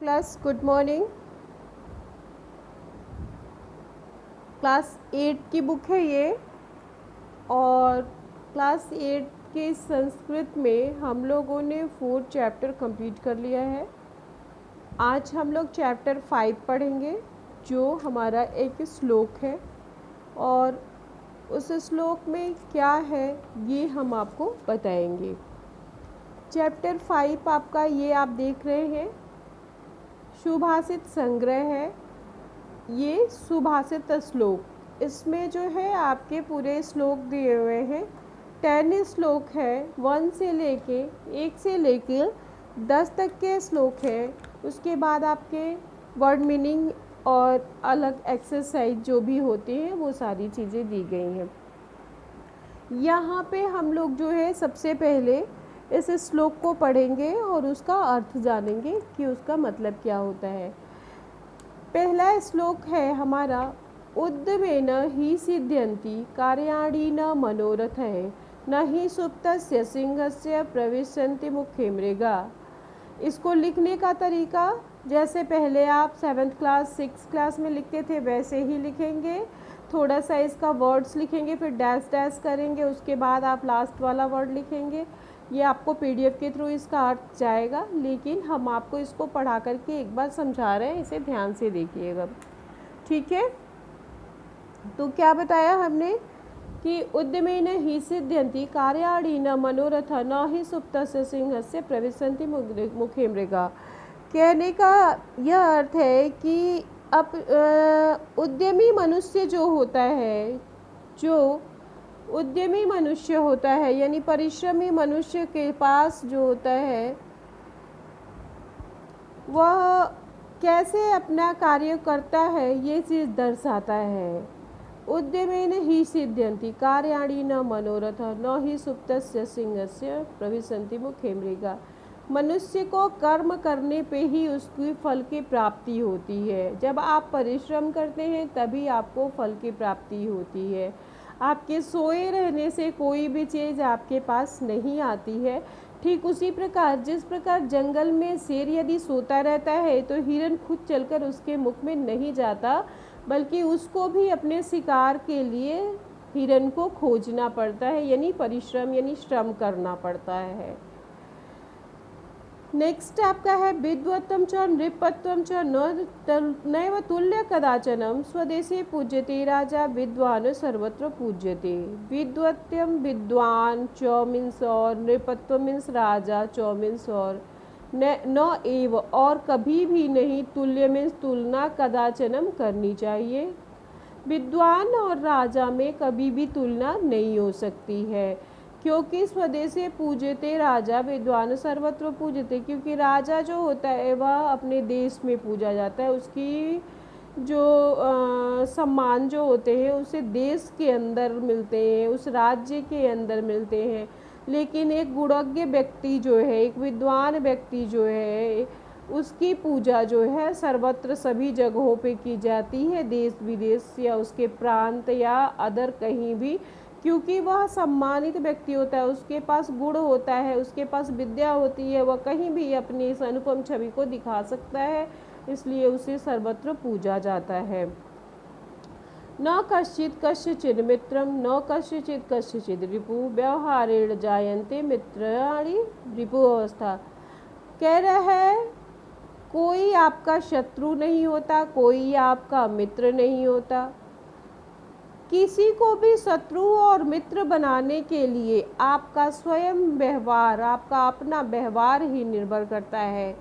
Class good morning. Class 8 की book है ये और क्लास 8 के संस्कृत में हम लोगों ने 4 चैप्टर कंप्लीट कर लिया है। आज हम लोग चैप्टर 5 पढ़ेंगे जो हमारा एक श्लोक है और उस श्लोक में क्या है ये हम आपको बताएंगे। चैप्टर 5 आपका ये आप देख रहे हैं सुभाषित संग्रह है। ये सुभाषित श्लोक, इसमें जो है आपके पूरे श्लोक दिए हुए हैं। 10 श्लोक है, 1 से लेके 10 तक के श्लोक है। उसके बाद आपके वर्ड मीनिंग और अलग एक्सरसाइज जो भी होते हैं वो सारी चीज़ें दी गई हैं। यहाँ पे हम लोग जो है सबसे पहले इस श्लोक को पढ़ेंगे और उसका अर्थ जानेंगे कि उसका मतलब क्या होता है। पहला श्लोक है हमारा, उद्यमेन ही सिद्ध्यन्ति कार्याणि न मनोरथः न ही सुप्तस्य सिंहस्य प्रविशन्ति मुखे मृगा। इसको लिखने का तरीका जैसे पहले आप 7th क्लास 6th क्लास में लिखते थे वैसे ही लिखेंगे। थोड़ा सा इसका वर्ड्स लिखेंगे, फिर डैश डैश करेंगे, उसके बाद आप लास्ट वाला वर्ड लिखेंगे। ये आपको PDF के थ्रू इसका अर्थ जाएगा, लेकिन हम आपको इसको पढ़ा करके एक बार समझा रहे हैं, इसे ध्यान से देखिएगा, ठीक है। तो क्या बताया हमने कि उद्यमेन ही सिद्ध्यन्ति कार्याणि न मनोरथ न ही सुप्तस्य सिंहस्य प्रविशन्ति मुखे मृगा। कहने का यह अर्थ है कि अब उद्यमी मनुष्य जो होता है, जो उद्यमी मनुष्य होता है यानी परिश्रमी मनुष्य के पास जो होता है वह कैसे अपना कार्य करता है ये चीज़ दर्शाता है। उद्यमेन ही सिद्ध्यन्ति कार्याणि न मनोरथ न ही सुप्तस्य सिंहस्य प्रविशन्ति मुखे मृगा। मनुष्य को कर्म करने पे ही उसकी फल की प्राप्ति होती है। जब आप परिश्रम करते हैं तभी आपको फल की प्राप्ति होती है। आपके सोए रहने से कोई भी चीज़ आपके पास नहीं आती है। ठीक उसी प्रकार जिस प्रकार जंगल में शेर यदि सोता रहता है तो हिरन खुद चलकर उसके मुख में नहीं जाता, बल्कि उसको भी अपने शिकार के लिए हिरन को खोजना पड़ता है, यानी परिश्रम यानी श्रम करना पड़ता है। नेक्स्ट आपका है, विद्वत्वं च नृपत्वं च नैव तुल्य कदाचनम स्वदेशे पूज्यते राजा विद्वान सर्वत्र पूज्यते। विद्वत्वम विद्वान च मीन्स और नृपत्व मीन्स राजा, च मीन्स और न एव और कभी भी नहीं, तुल्य मीन्स तुलना, कदाचनम करनी चाहिए। विद्वान और राजा में कभी भी तुलना नहीं हो सकती है, क्योंकि स्वदेशे पूज्यते राजा विद्वान सर्वत्र पूज्यते। क्योंकि राजा जो होता है वह अपने देश में पूजा जाता है, उसकी जो सम्मान जो होते हैं उसे देश के अंदर मिलते हैं, उस राज्य के अंदर मिलते हैं। लेकिन एक गुणज्ञ व्यक्ति जो है, एक विद्वान व्यक्ति जो है, उसकी पूजा जो है सर्वत्र सभी जगहों पे की जाती है, देश विदेश या उसके प्रांत या अदर कहीं भी, क्योंकि वह सम्मानित व्यक्ति होता है, उसके पास गुण होता है, उसके पास विद्या होती है, वह कहीं भी अपनी इस अनुपम छवि को दिखा सकता है, इसलिए उसे सर्वत्र पूजा जाता है। न कश्चित् कस्यचित् मित्रं न कस्यचित् कस्यचित् रिपु व्यवहारेण जायन्ते मित्राणि रिपु अवस्था। कह रहा है कोई आपका शत्रु नहीं होता, कोई आपका मित्र नहीं होता। किसी को भी शत्रु और मित्र बनाने के लिए आपका स्वयं व्यवहार, आपका अपना व्यवहार ही निर्भर करता है।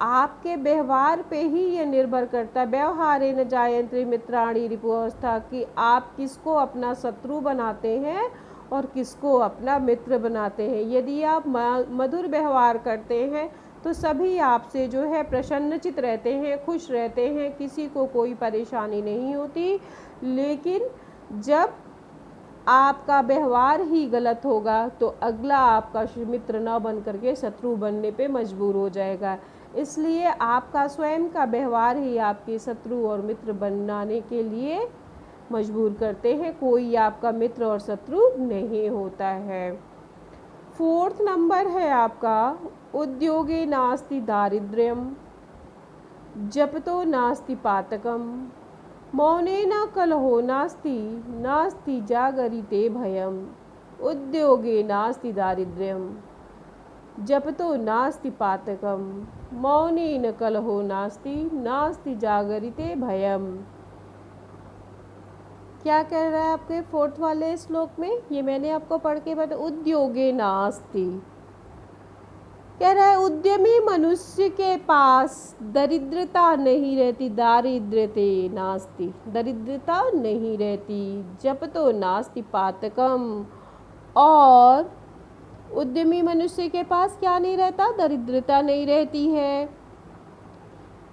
आपके व्यवहार पे ही ये निर्भर करता है। व्यवहारेण जायन्ते मित्राणि रिपु अवस्था, कि आप किसको अपना शत्रु बनाते हैं और किसको अपना मित्र बनाते हैं। यदि आप मधुर व्यवहार करते हैं तो सभी आपसे जो है प्रसन्नचित रहते हैं, खुश रहते हैं, किसी को कोई परेशानी नहीं होती। लेकिन जब आपका व्यवहार ही गलत होगा तो अगला आपका मित्र न बन करके शत्रु बनने पे मजबूर हो जाएगा। इसलिए आपका स्वयं का व्यवहार ही आपके शत्रु और मित्र बनाने के लिए मजबूर करते हैं। कोई आपका मित्र और शत्रु नहीं होता है। 4th नंबर है आपका, उद्योगे नास्ति दारिद्र्यम जपतो नास्ति पातकम, मौनेन कलहो नास्ति, नास्ति जागरिते भयम, उद्योगे नास्ति दारिद्र्यम। जपतो नास्ति पातकम, मौनेन कलहो नास्ति, नास्ति जागरिते भयम। क्या कह रहा है आपके फोर्थ वाले श्लोक में? ये मैंने आपको पढ़ के बता। उद्योगे नास्ति कह रहा है उद्यमी मनुष्य के पास दरिद्रता नहीं रहती, दारिद्र्यते नास्ति, दरिद्रता नहीं रहती। जपतो नास्ति पातकम, और उद्यमी मनुष्य के पास क्या नहीं रहता? दरिद्रता नहीं रहती है।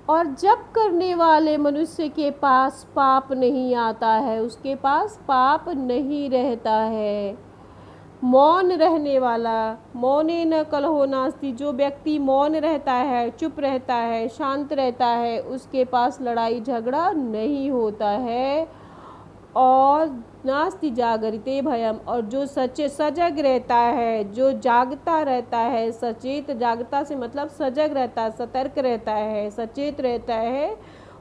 और जप करने वाले मनुष्य के पास पाप नहीं आता है, उसके पास पाप नहीं रहता है। मौन रहने वाला, मौने न कलहो नास्ति, जो व्यक्ति मौन रहता है, चुप रहता है, शांत रहता है, उसके पास लड़ाई झगड़ा नहीं होता है। और नास्ति जागरिते भयम, और जो सजग रहता है, जो जागता रहता है, सचेत, जागता से मतलब सजग रहता है, सतर्क रहता है, सचेत रहता है,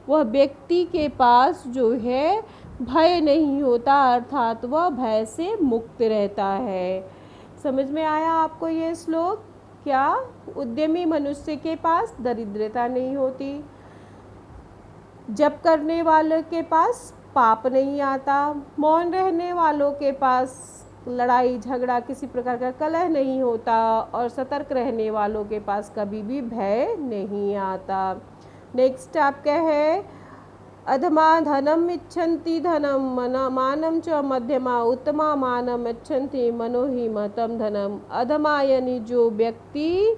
वह व्यक्ति के पास जो है भय नहीं होता, अर्थात वह भय से मुक्त रहता है। समझ में आया आपको ये श्लोक? क्या उद्यमी मनुष्य के पास दरिद्रता नहीं होती, जप करने वाले के पास पाप नहीं आता, मौन रहने वालों के पास लड़ाई झगड़ा किसी प्रकार का कलह नहीं होता, और सतर्क रहने वालों के पास कभी भी भय नहीं आता। नेक्स्ट आपका है अधमा धनम इच्छन्ति धनम मानम च मध्यमा उत्तमा मानम इच्छन्ति मनोहि महतम धनम। अधमा यानी जो व्यक्ति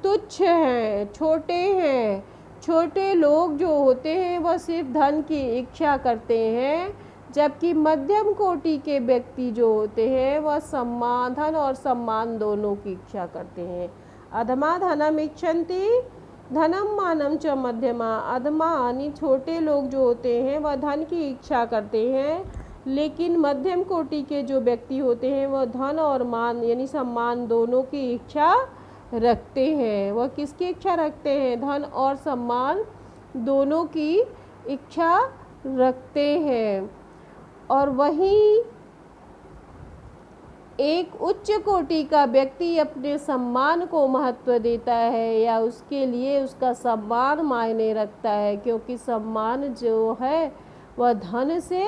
तुच्छ हैं, छोटे हैं, छोटे लोग जो होते हैं वह सिर्फ धन की इच्छा करते हैं, जबकि मध्यम कोटि के व्यक्ति जो होते हैं वह सम्मान, धन और सम्मान दोनों की इच्छा करते हैं। अधमा धनम इच्छन्ति धनम मानम च मध्यमा। अधमा यानी छोटे लोग जो होते हैं वह धन की इच्छा करते हैं, लेकिन मध्यम कोटि के जो व्यक्ति होते हैं वह धन और मान यानी सम्मान दोनों की इच्छा रखते हैं। वह किसकी इच्छा रखते हैं? धन और सम्मान दोनों की इच्छा रखते हैं। और वहीं एक उच्च कोटि का व्यक्ति अपने सम्मान को महत्व देता है, या उसके लिए उसका सम्मान मायने रखता है, क्योंकि सम्मान जो है वह धन से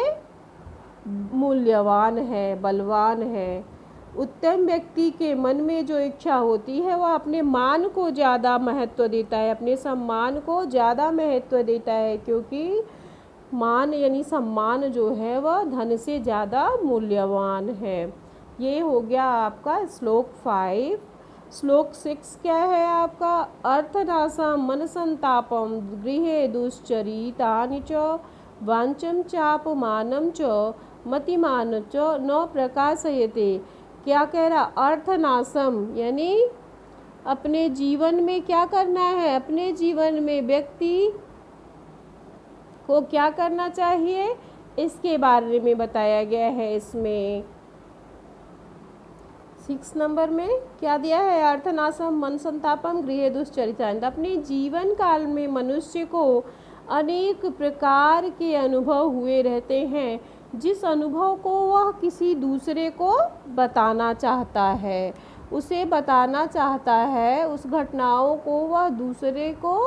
मूल्यवान है, बलवान है। उत्तम व्यक्ति के मन में जो इच्छा होती है वह अपने मान को ज़्यादा महत्व देता है, अपने सम्मान को ज़्यादा महत्व देता है, क्योंकि मान यानी सम्मान जो है वह धन से ज़्यादा मूल्यवान है। ये हो गया आपका श्लोक 5। श्लोक 6 क्या है आपका? अर्थनाशम मन संतापम गृहे दुश्चरितानि च वांचम चापमानम च मतिमान च न प्रकाशयते। क्या कह रहा? अर्थनाशम यानी अपने जीवन में क्या करना है, अपने जीवन में व्यक्ति को क्या करना चाहिए इसके बारे में बताया गया है। इसमें 6 नंबर में क्या दिया है? अर्थनाशम मन संतापम गृहे दुश्चरितानि। अपने जीवन काल में मनुष्य को अनेक प्रकार के अनुभव हुए रहते हैं, जिस अनुभव को वह किसी दूसरे को बताना चाहता है, उसे बताना चाहता है, उस घटनाओं को वह दूसरे को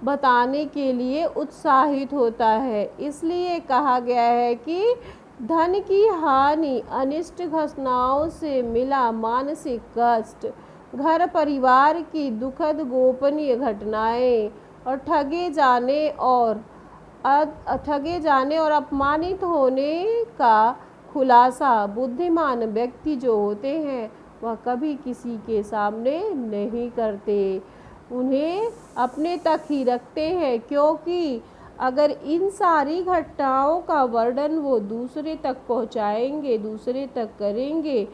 बताने के लिए उत्साहित होता है। इसलिए कहा गया है कि धन की हानि, अनिष्ट घटनाओं से मिला मानसिक कष्ट, घर परिवार की दुखद गोपनीय घटनाएं और ठगे जाने और अपमानित होने का खुलासा बुद्धिमान व्यक्ति जो होते हैं वह कभी किसी के सामने नहीं करते, उन्हें अपने तक ही रखते हैं, क्योंकि अगर इन सारी घटनाओं का वर्णन वो दूसरे तक पहुंचाएंगे, दूसरे तक करेंगे,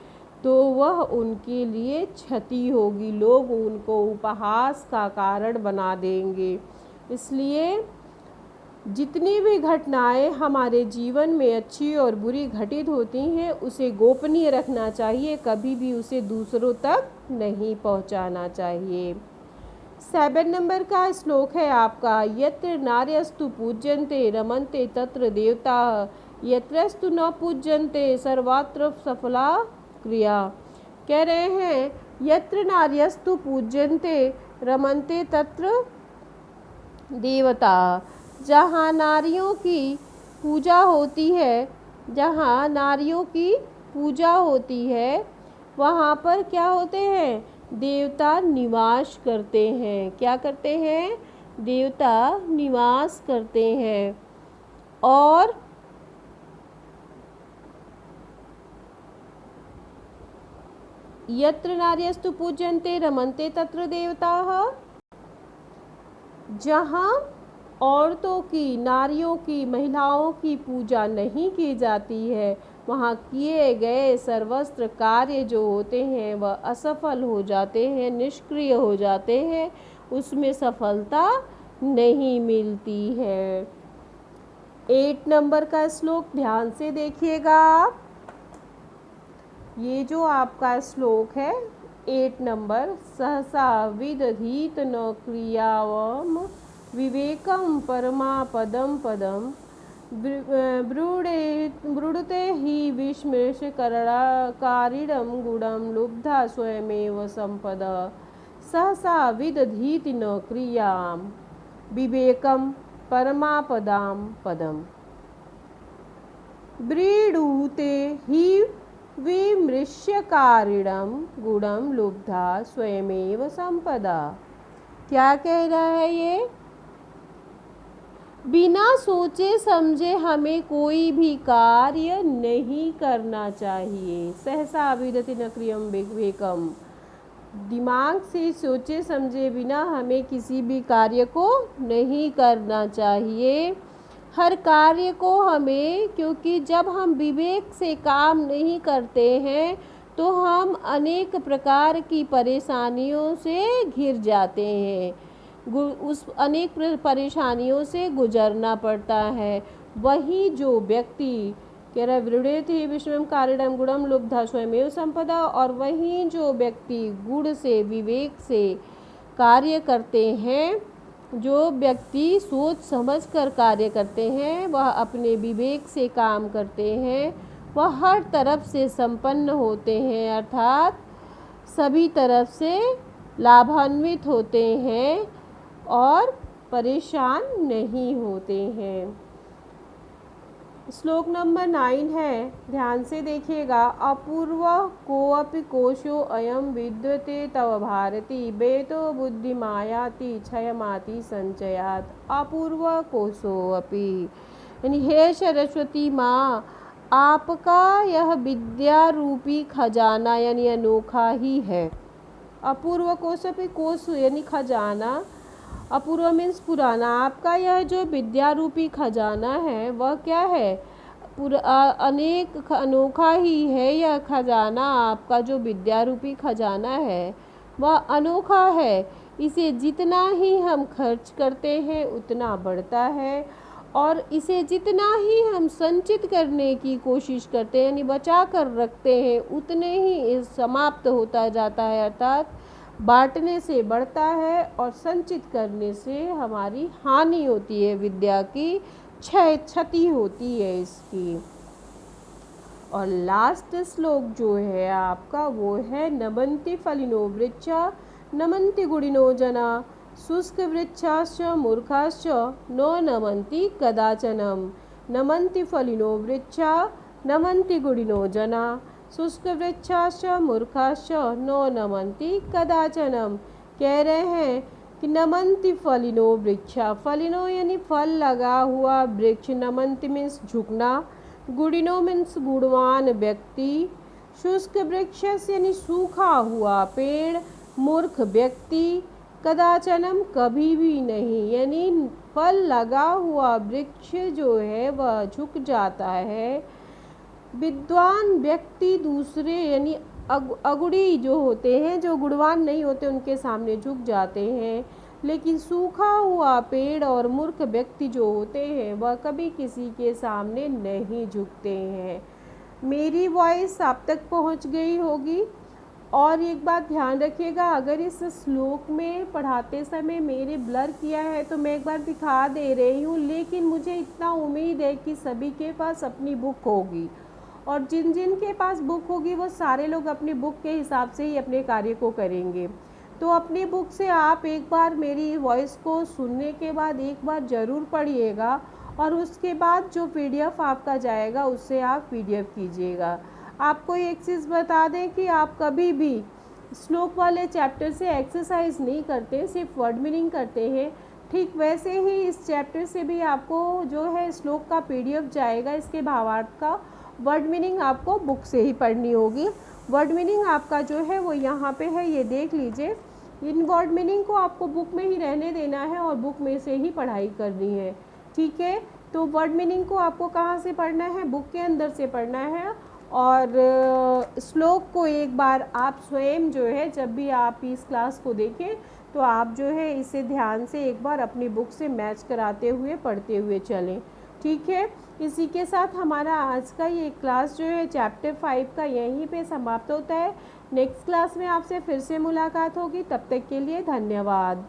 तो वह उनके लिए क्षति होगी, लोग उनको उपहास का कारण बना देंगे। इसलिए जितनी भी घटनाएं हमारे जीवन में अच्छी और बुरी घटित होती हैं उसे गोपनीय रखना चाहिए, कभी भी उसे दूसरों तक नहीं पहुंचाना चाहिए। 7 नंबर का श्लोक है आपका, यत्र नार्यस्तु पूज्यन्ते रमन्ते तत्र देवता, यत्रस्तु न पूज्यन्ते सर्वत्र सफला क्रिया। कह रहे हैं यत्र नार्यस्तु पूज्यन्ते रमन्ते तत्र देवता, जहाँ नारियों की पूजा होती है, जहाँ नारियों की पूजा होती है वहाँ पर क्या होते हैं, देवता निवास करते हैं। क्या करते हैं, देवता निवास करते हैं। और यत्र नार्यस्तु पूज्यन्ते रमन्ते तत्र देवताः, जहाँ औरतों की, नारियों की, महिलाओं की पूजा नहीं की जाती है वहाँ किए गए सर्वस्त्र कार्य जो होते हैं वह असफल हो जाते हैं, निष्क्रिय हो जाते हैं, उसमें सफलता नहीं मिलती है। 8 नंबर का श्लोक ध्यान से देखिएगा आप। ये जो आपका श्लोक है 8 नंबर, सहसा विदधीत न क्रियावम विवेकम परमापदम पदम ब्रूडते हि विस्मृशकरणाकारिणं गुणं लुब्धा स्वयमेव संपदा, सहसा विदधीति न क्रियां विवेकं परमापदां पदम्। ब्रीडूते हि विमृश्यकारिणं गुणं लुब्धा स्वयमेव संपदा। क्या कह रहा है ये, बिना सोचे समझे हमें कोई भी कार्य नहीं करना चाहिए। सहसा विदति न क्रियम विवेकम, दिमाग से सोचे समझे बिना हमें किसी भी कार्य को नहीं करना चाहिए। हर कार्य को हमें, क्योंकि जब हम विवेक से काम नहीं करते हैं तो हम अनेक प्रकार की परेशानियों से घिर जाते हैं, उस अनेक परेशानियों से गुजरना पड़ता है। वही जो व्यक्ति कह रहा है वृणेत ही विष्णुम कारिणम गुणम लुब्धा स्वयमेव संपदा, और वही जो व्यक्ति गुण से, विवेक से कार्य करते हैं, जो व्यक्ति सोच समझ कर कार्य करते हैं, वह अपने विवेक से काम करते हैं, वह हर तरफ से संपन्न होते हैं, अर्थात सभी तरफ से लाभान्वित होते हैं और परेशान नहीं होते हैं। श्लोक नंबर 9 है, ध्यान से देखिएगा। अपूर्व कोऽपि कोशो अयम विद्यते तव भारती, वेदो बुद्धि मायाति क्षयमाति संचयात। अपूर्व कोशोऽपि, यानी हे सरस्वती माँ, आपका यह विद्या रूपी खजाना यानी अनोखा ही है। अपूर्व कोशोऽपि, कोश यानी खजाना, अपूर्व मीन्स पुराना। आपका यह जो विद्या रूपी खजाना है वह क्या है, अनेक अनोखा ही है। यह खजाना, आपका जो विद्या रूपी खजाना है वह अनोखा है। इसे जितना ही हम खर्च करते हैं उतना बढ़ता है, और इसे जितना ही हम संचित करने की कोशिश करते हैं यानी बचा कर रखते हैं उतने ही समाप्त होता जाता है, अर्थात बांटने से बढ़ता है और संचित करने से हमारी हानि होती है, विद्या की क्षति होती है इसकी। और लास्ट श्लोक जो है आपका वो है, नमन्ति फलिनो वृक्षा नमन्ति गुणिनो जना, शुष्क वृक्षाश्च मूर्खाश्च नो नमन्ति कदाचनम। नमन्ति फलिनो वृक्षा नमन्ति गुणिनो जना, शुष्क वृक्षाश्च मूर्खाश्च नो नमन्ति कदाचनम। कह रहे हैं कि नमन्ति फलिनो वृक्षा, फलिनो यानी फल लगा हुआ वृक्ष, नमन्ति मीन्स झुकना, गुणिनो मीन्स गुणवान व्यक्ति, शुष्क वृक्ष यानी सूखा हुआ पेड़, मूर्ख व्यक्ति, कदाचनम कभी भी नहीं, यानी फल लगा हुआ वृक्ष जो है वह झुक जाता है। विद्वान व्यक्ति दूसरे यानी अगुड़ी जो होते हैं, जो गुणवान नहीं होते, उनके सामने झुक जाते हैं, लेकिन सूखा हुआ पेड़ और मूर्ख व्यक्ति जो होते हैं वह कभी किसी के सामने नहीं झुकते हैं। मेरी वॉइस आप तक पहुंच गई होगी। और एक बात ध्यान रखिएगा, अगर इस श्लोक में पढ़ाते समय मेरे ब्लर किया है तो मैं एक बार दिखा दे रही हूँ, लेकिन मुझे इतना उम्मीद है कि सभी के पास अपनी बुक होगी, और जिन जिन के पास बुक होगी वो सारे लोग अपनी बुक के हिसाब से ही अपने कार्य को करेंगे। तो अपनी बुक से आप एक बार मेरी वॉइस को सुनने के बाद एक बार ज़रूर पढ़िएगा, और उसके बाद जो पीडीएफ आपका जाएगा उससे आप पीडीएफ कीजिएगा। आपको एक चीज़ बता दें कि आप कभी भी श्लोक वाले चैप्टर से एक्सरसाइज नहीं करते, सिर्फ वर्ड मीनिंग करते हैं। ठीक वैसे ही इस चैप्टर से भी आपको जो है श्लोक का पीडीएफ जाएगा, इसके भावार्थ का। वर्ड मीनिंग आपको बुक से ही पढ़नी होगी। वर्ड मीनिंग आपका जो है वो यहाँ पे है, ये देख लीजिए। इन वर्ड मीनिंग को आपको बुक में ही रहने देना है और बुक में से ही पढ़ाई करनी है, ठीक है। तो वर्ड मीनिंग को आपको कहाँ से पढ़ना है, बुक के अंदर से पढ़ना है। और श्लोक को एक बार आप स्वयं जो है जब भी आप इस क्लास को देखें तो आप जो है इसे ध्यान से एक बार अपनी बुक से मैच कराते हुए पढ़ते हुए चलें, ठीक है। इसी के साथ हमारा आज का ये क्लास जो है चैप्टर 5 का यहीं पे समाप्त होता है। नेक्स्ट क्लास में आपसे फिर से मुलाकात होगी, तब तक के लिए धन्यवाद।